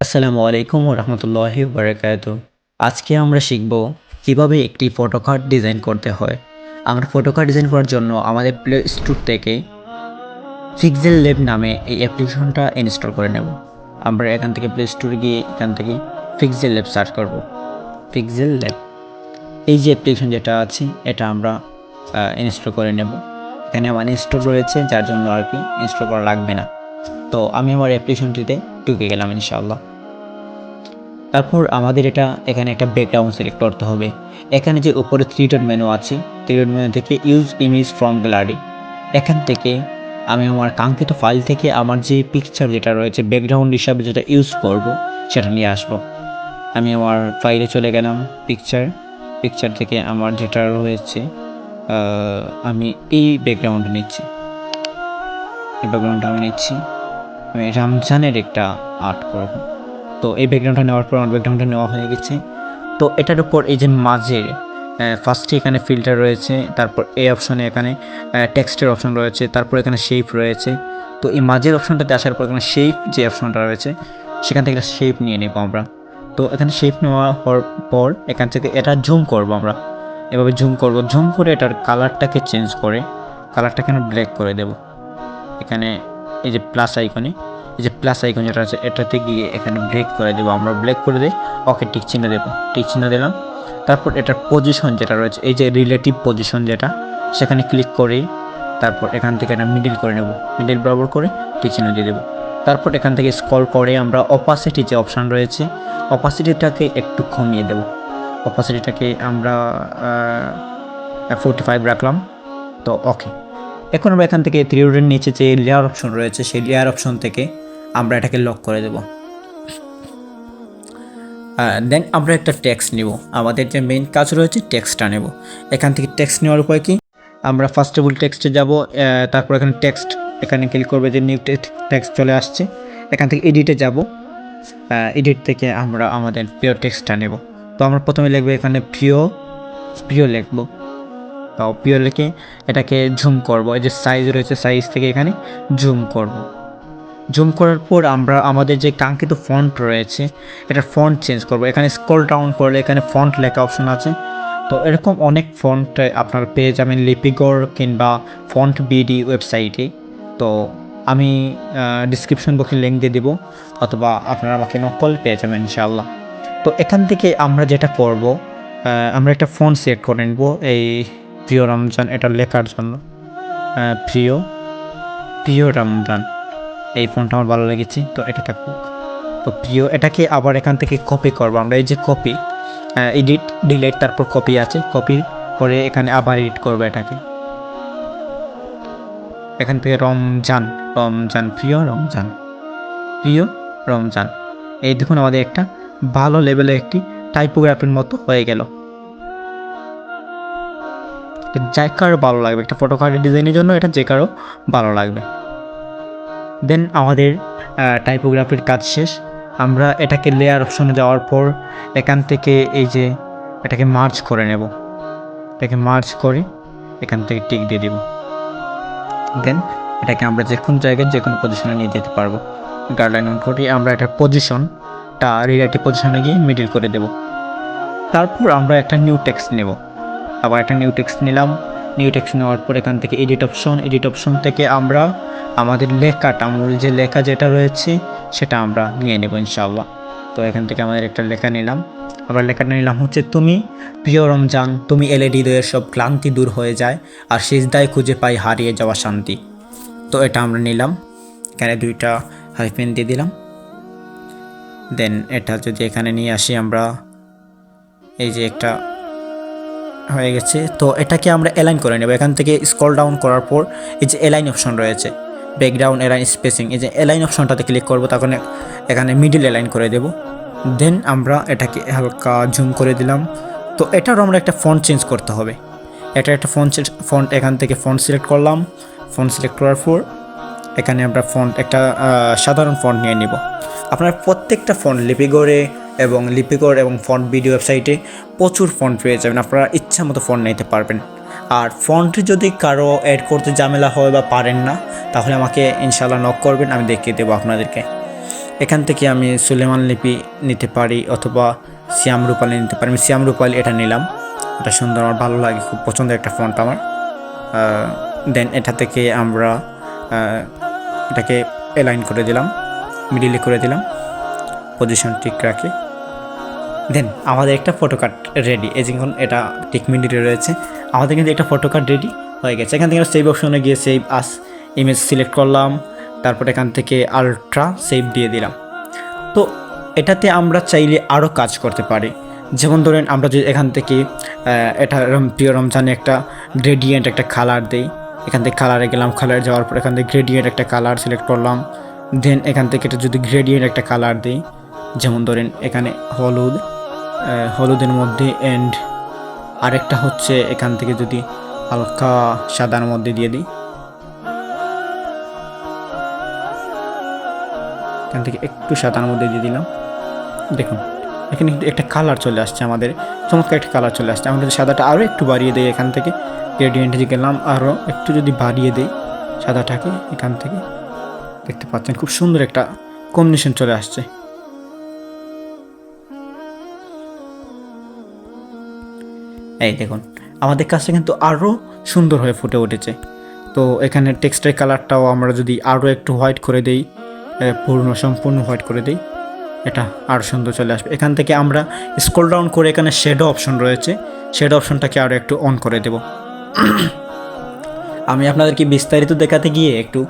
আসসালামু আলাইকুম ওয়া রাহমাতুল্লাহি ওয়া বারাকাতুহু। আজকে আমরা শিখব কিভাবে একটি ফটো কার্ড ডিজাইন করতে হয়। আমরা ফটো কার্ড ডিজাইন করার জন্য আমাদের প্লে স্টোর থেকে পিক্সেল ল্যাব নামে এই অ্যাপ্লিকেশনটা ইনস্টল করে নেব। আমরা এখান থেকে প্লে স্টোরে গিয়ে এখান থেকে পিক্সেল ল্যাব সার্চ করব। পিক্সেল ল্যাব এই যে অ্যাপ্লিকেশন যেটা আছে এটা আমরা ইনস্টল করে নেব। এখানে আমার ইনস্টল রয়েছে যার জন্য আর কি ইনস্টল করা লাগবে না। তো আমি আমার অ্যাপ্লিকেশনটিতে ঢুকে গেলাম ইনশাআল্লাহ। তারপর আমাদের এখানে একটা ব্যাকগ্রাউন্ড সিলেক্ট করতে হবে। এখানে যে উপরে 3 ডট মেনু আছে, 3 ডট মেনু থেকে ইউজ ইমেজ ফ্রম গ্যালারি। এখান থেকে আমি আমার কাঙ্ক্ষিত ফাইল থেকে আমার যে পিকচার যেটা রয়েছে ব্যাকগ্রাউন্ড হিসাবে যেটা ইউজ করব সেটা নিয়ে আসব। আমি আমার ফাইলে চলে গেলাম পিকচার থেকে আমার যেটা রয়েছে আমি এই ব্যাকগ্রাউন্ডটা নিচ্ছি। এই ব্যাকগ্রাউন্ডটা আমি নিচ্ছি। আমি রমজানের একটা আর্ট করব। তো এই ব্যাকগ্রাউন্ডটা নেওয়ার পর আমার ব্যাকগ্রাউন্ডটা নেওয়া হয়ে গেছে। তো এটার উপর এই যে মাঝের ফার্স্টে এখানে ফিল্টার রয়েছে, তারপর এই অপশনে এখানে টেক্সটের অপশন রয়েছে, তারপর এখানে শেপ রয়েছে। তো এই মাঝের অপশনটাতে আসার পর এখানে শেপ যে অপশনটা রয়েছে সেখান থেকে একটা শেপ নিয়ে নেব আমরা। তো এখানে শেপ নেওয়া হওয়ার পর এখান থেকে এটা জুম করব আমরা। এভাবে জুম করব, জুম করে এটার কালারটাকে চেঞ্জ করে কালারটাকে আমরা ব্ল্যাক করে দেব। এখানে এই যে প্লাস আইকনে যেটা আছে এটাতে গিয়ে এখানে ব্রেক করে দেবো আমরা। ব্রেক করে দিই, ওকে টিক চিহ্ন দেবো, টিক চিহ্ন দিলাম। তারপর এটার পজিশন যেটা রয়েছে এই যে রিলেটিভ পজিশন যেটা, সেখানে ক্লিক করে তারপর এখান থেকে এটা মিডিল করে নেব, মিডিল বরাবর করে টিক চিহ্ন দিয়ে দেবো। তারপর এখান থেকে স্ক্রল করে আমরা অপাসিটি যে অপশান রয়েছে অপাসিটিটাকে একটু কমিয়ে দেব। অপাসিটিটাকে আমরা 45 রাখলাম। তো ওকে, এখন আমরা এখান থেকে থ্রি ডটের নিচে যে লেয়ার অপশন রয়েছে সেই লেয়ার অপশন থেকে আমরা এটাকে লক করে দেব। দেন আমরা একটা টেক্সট নিব, আমাদের যে মেইন কাজ রয়েছে টেক্সটটা নেব। এখান থেকে টেক্সট নেওয়ার উপায় কি, আমরা ফার্স্ট অফ অল টেক্সটে যাব, তারপর এখানে টেক্সট এখানে ক্লিক করবে যে নিউ টেক্সট চলে আসছে। এখান থেকে এডিটে যাব, এডিট থেকে আমরা আমাদের প্রিয় টেক্সটটা নেব। তো আমরা প্রথমে লিখবো এখানে প্রিয় লিখবো। তো প্রিয় লিখে এটাকে জুম করব, এই যে সাইজ রয়েছে সাইজ থেকে এখানে জুম করব। জুম করার পর আমরা আমাদের যে কাঙ্ক্ষিত ফন্ট রয়েছে এটার ফন্ট চেঞ্জ করব। এখানে স্ক্রল ডাউন করলে এখানে ফন্ট লেখা অপশন আছে। তো এরকম অনেক ফন্ট আপনার পেয়ে যাবেন লিপিগড় কিংবা ফন্ট বিডি ওয়েবসাইটে। তো আমি ডিসক্রিপশন বক্সে লিঙ্ক দিয়ে দেবো, অথবা আপনারা আমাকে নক করলে পেয়ে যাবেন ইনশাআল্লাহ। তো এখান থেকে আমরা যেটা করব, আমরা একটা ফন্ট সিলেক্ট করে নেব এই প্রিয় রমজান এটা লেখার জন্য। প্রিয় রমজান এই ফোনটা আমার ভালো লেগেছে, তো এটা থাকুক। তো প্রিয় এটাকে আবার এখান থেকে কপি করবো আমরা, এই যে কপি এডিট ডিলিট তারপর কপি আছে, কপি করে এখানে আবার এডিট করবো এটাকে। এখান থেকে রমজান প্রিয় রমজান এই দেখুন আমাদের একটা ভালো লেভেলের একটি টাইপোগ্রাফির মতো হয়ে গেল। যে কারো ভালো লাগবে, একটা ফটো কার্ডের ডিজাইনের জন্য এটা যে কারো ভালো লাগবে। দেন আমাদের টাইপোগ্রাফির কাজ শেষ। আমরা এটাকে লেয়ার অপশনে যাওয়ার পর এখান থেকে এই যে এটাকে মার্জ করে নেব, এটাকে মার্জ করে এখান থেকে টিক দিয়ে দিব। দেন এটাকে আমরা যে কোনো জায়গায় যে কোনো পজিশনে নিয়ে যেতে পারবো। গাইডলাইন অন করে আমরা এটার পজিশনটা রিলেটিভ পজিশনে গিয়ে মিডিল করে দেব। তারপর আমরা একটা নিউ টেক্সট নেব, আবার একটা নিউ টেক্সট নিলাম। নিউ টেক্সট নেওয়ার পর এখান থেকে এডিট অপশন থেকে আমরা আমাদের লেখাটা মূল যে লেখা যেটা রয়েছে সেটা আমরা নিয়ে নেব ইনশাআল্লাহ। তো এখান থেকে আমাদের একটা লেখা নিলাম, আবার লেখাটা নিলাম হচ্ছে তুমি প্রিয় রমজান, তুমি এলে হৃদয়ের সব ক্লান্তি দূর হয়ে যায়, আর সিজদায় খুঁজে পাই হারিয়ে যাওয়া শান্তি। তো এটা আমরা নিলাম, এখানে দুইটা হাইফেন দিয়ে দিলাম। দেন এটা যদি এখানে নিয়ে আসি আমরা, এই যে একটা হয়ে গেছে। তো এটাকে আমরা অ্যালাইন করে নেব। এখান থেকে স্ক্রল ডাউন করার পর এই যে অ্যালাইন অপশন রয়েছে, ব্যাকগ্রাউন্ড অ্যালাইন স্পেসিং, এই যে অ্যালাইন অপশনটাতে ক্লিক করব, তখন এখানে মিডিল অ্যালাইন করে দেব। দেন আমরা এটাকে হালকা জুম করে দিলাম। তো এটারও আমরা একটা ফন্ট চেঞ্জ করতে হবে। এটা একটা ফন্ট এখান থেকে ফন্ট সিলেক্ট করলাম। ফন্ট সিলেক্ট করার পর এখানে আমরা ফন্ট একটা সাধারণ ফন্ট নিয়ে নিব। আপনার প্রত্যেকটা ফন্ট লিপিগড় এবং ফন্ট ভিডিও ওয়েবসাইটে প্রচুর ফন্ট পেয়ে যাবেন, আপনারা ইচ্ছা মতো ফন্ট নিতে পারবেন। আর ফন্ট যদি কারো অ্যাড করতে ঝামেলা হয় বা পারেন না, তাহলে আমাকে ইনশাআল্লাহ নক করবেন, আমি দেখিয়ে দেবো আপনাদেরকে। এখান থেকে আমি সুলেমান লিপি নিতে পারি অথবা শ্যাম রূপালি নিতে পারি। আমি শ্যাম রূপালি এটা নিলাম, এটা সুন্দর, আমার ভালো লাগে, খুব পছন্দের একটা ফন্ট আমার। দেন এটা থেকে আমরা এটাকে অ্যালাইন করে দিলাম, মিডিলে করে দিলাম, পজিশন ঠিক রাখি। দেন আমাদের একটা ফটো কার্ড রেডি। এই যখন এটা ঠিক মিডিলে রয়েছে, আমাদের কিন্তু একটা ফটো কার্ড রেডি হয়ে গেছে। এখান থেকে সেভ অপশনে গিয়ে সেভ আস ইমেজ সিলেক্ট করলাম, তারপর এখান থেকে আলট্রা সেভ দিয়ে দিলাম। তো এটাতে আমরা চাইলে আরও কাজ করতে পারি। যেমন ধরেন আমরা যদি এখান থেকে এটা প্রিয় রমজানে একটা গ্রেডিয়েন্ট একটা কালার দিই, এখান থেকে কালারে গেলাম, কালারে যাওয়ার পর এখান থেকে গ্রেডিয়েন্ট একটা কালার সিলেক্ট করলাম। দেন এখান থেকে এটা যদি গ্রেডিয়েন্ট একটা কালার দিই, যেমন ধরেন এখানে হলুদ, হলুদের মধ্যে এন্ড আরেকটা হচ্ছে এখান থেকে যদি হালকা সাদার মধ্যে দিয়ে দিই, এখান থেকে একটু সাদার মধ্যে দিয়ে দিলাম। দেখুন এখানে কিন্তু একটা কালার চলে আসছে, আমাদের চমৎকার একটা কালার চলে আসছে। আমরা যদি সাদাটা আরও একটু বাড়িয়ে দিই, এখান থেকে গ্রেডিয়েন্টে গেলাম, আরও একটু যদি বাড়িয়ে দিই সাদাটাকে, এখান থেকে দেখতে পাচ্ছেন খুব সুন্দর একটা কম্বিনেশন চলে আসছে। এই দেখুন আমাদের কাছে কিন্তু আরও সুন্দর হয়ে ফুটে উঠেছে। তো এখানে টেক্সটের কালারটাও আমরা যদি আরও একটু হোয়াইট করে দিই, সম্পূর্ণ হোয়াইট করে দিই, এটা আরও সুন্দর চলে আসবে। এখান থেকে আমরা স্ক্রল ডাউন করে এখানে শ্যাডো অপশন রয়েছে, শ্যাডো অপশনটাকে আরও একটু অন করে দেব। আমি আপনাদেরকে বিস্তারিত দেখাতে গিয়ে একটু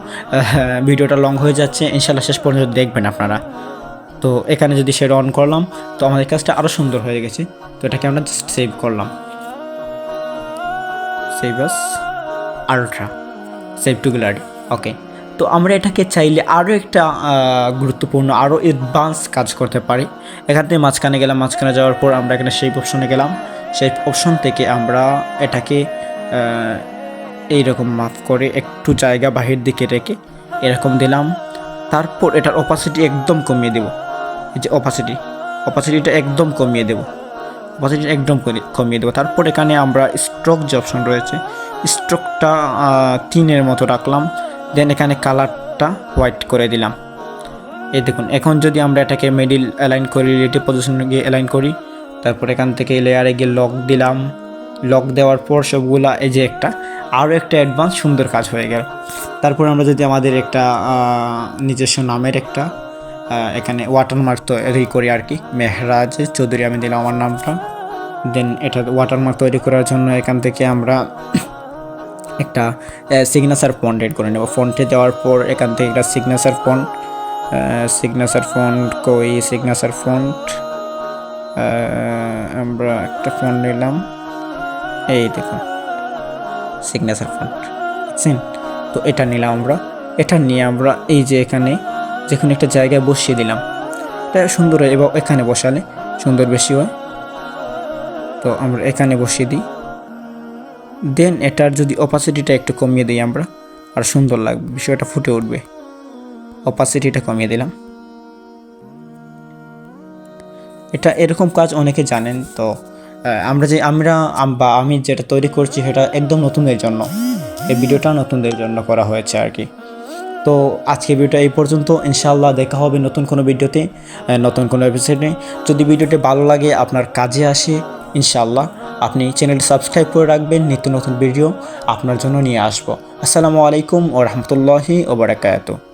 ভিডিওটা লং হয়ে যাচ্ছে, ইনশাল্লাহ শেষ পর্যন্ত দেখবেন আপনারা। তো এখানে যদি শ্যাডো অন করলাম, তো আমাদের কাজটা আরও সুন্দর হয়ে গেছে। তো এটাকে আমরা জাস্ট সেভ করলাম, save as ultra, save to gallery, okay. তো আমরা এটাকে চাইলে আরও একটা গুরুত্বপূর্ণ আরও অ্যাডভান্স কাজ করতে পারি। এখান থেকে মাঝখানে গেলাম, মাঝখানে যাওয়ার পর আমরা এখানে শেপ অপশনে গেলাম, শেপ অপশন থেকে আমরা এটাকে এইরকম মাপ করে একটু জায়গা বাহির দিকে রেখে এরকম দিলাম। তারপর এটার অপাসিটি একদম কমিয়ে দেব, এই যে অপাসিটিটা একদম কমিয়ে দেব, কমিয়ে দেবো। তারপর এখানে আমরা স্ট্রোক যে অপশন রয়েছে, স্ট্রোকটা 3-এর মতো রাখলাম। দেন এখানে কালারটা হোয়াইট করে দিলাম। এই দেখুন এখন যদি আমরা এটাকে মিডিল অ্যালাইন করি, রিলেটিভ পজিশনে গিয়ে অ্যালাইন করি, তারপর এখান থেকে লেয়ারে গিয়ে লক দিলাম, লক দেওয়ার পর সবগুলা এই যে আরও একটা অ্যাডভান্স সুন্দর কাজ হয়ে গেল। তারপর আমরা যদি আমাদের একটা নিজস্ব নামের একটা এখানে ওয়াটারমার্ক তৈরি করি আর কি, মেহরাজ চৌধুরী আমি দিলাম আমার নামটা। দেন এটা ওয়াটারমার্ক তৈরি করার জন্য এখান থেকে আমরা একটা সিগনেচার ফন্ট এড করে নেব। ফন্টে দেওয়ার পর এখান থেকে একটা সিগনেচার ফন্ট আমরা একটা ফন্ট নিলাম, এই দেখুন সিগনেচার ফন্ট, বুঝছেন? তো এটা নিলাম আমরা, এটা নিয়ে আমরা এই যে এখানে যেখানে একটা জায়গায় বসিয়ে দিলাম, এটা সুন্দর হয় এবং এখানে বসালে সুন্দর বেশি হয়। তো আমরা এখানে বসিয়ে দিই। দেন এটার যদি অপাসিটিটা একটু কমিয়ে দিই আমরা, আর সুন্দর লাগবে, বিষয়টা ফুটে উঠবে। অপাসিটিটা কমিয়ে দিলাম। এটা এরকম কাজ অনেকে জানেন। তো আমি যেটা তৈরি করছি সেটা একদম নতুনদের জন্য, এই ভিডিওটা নতুনদের জন্য করা হয়েছে আর কি। তো আজকে ভিডিওটা এই পর্যন্ত, ইনশাআল্লাহ দেখা হবে নতুন কোনো ভিডিওতে, নতুন কোনো এপিসোডে। যদি ভিডিওটি ভালো লাগে, আপনার কাজে আসে, ইনশাআল্লাহ আপনি চ্যানেলটি সাবস্ক্রাইব করে রাখবেন, নিত্য নতুন ভিডিও আপনার জন্য নিয়ে আসবো। আসসালামু আলাইকুম ওয়া রাহমাতুল্লাহি ওয়া বারাকাতুহু।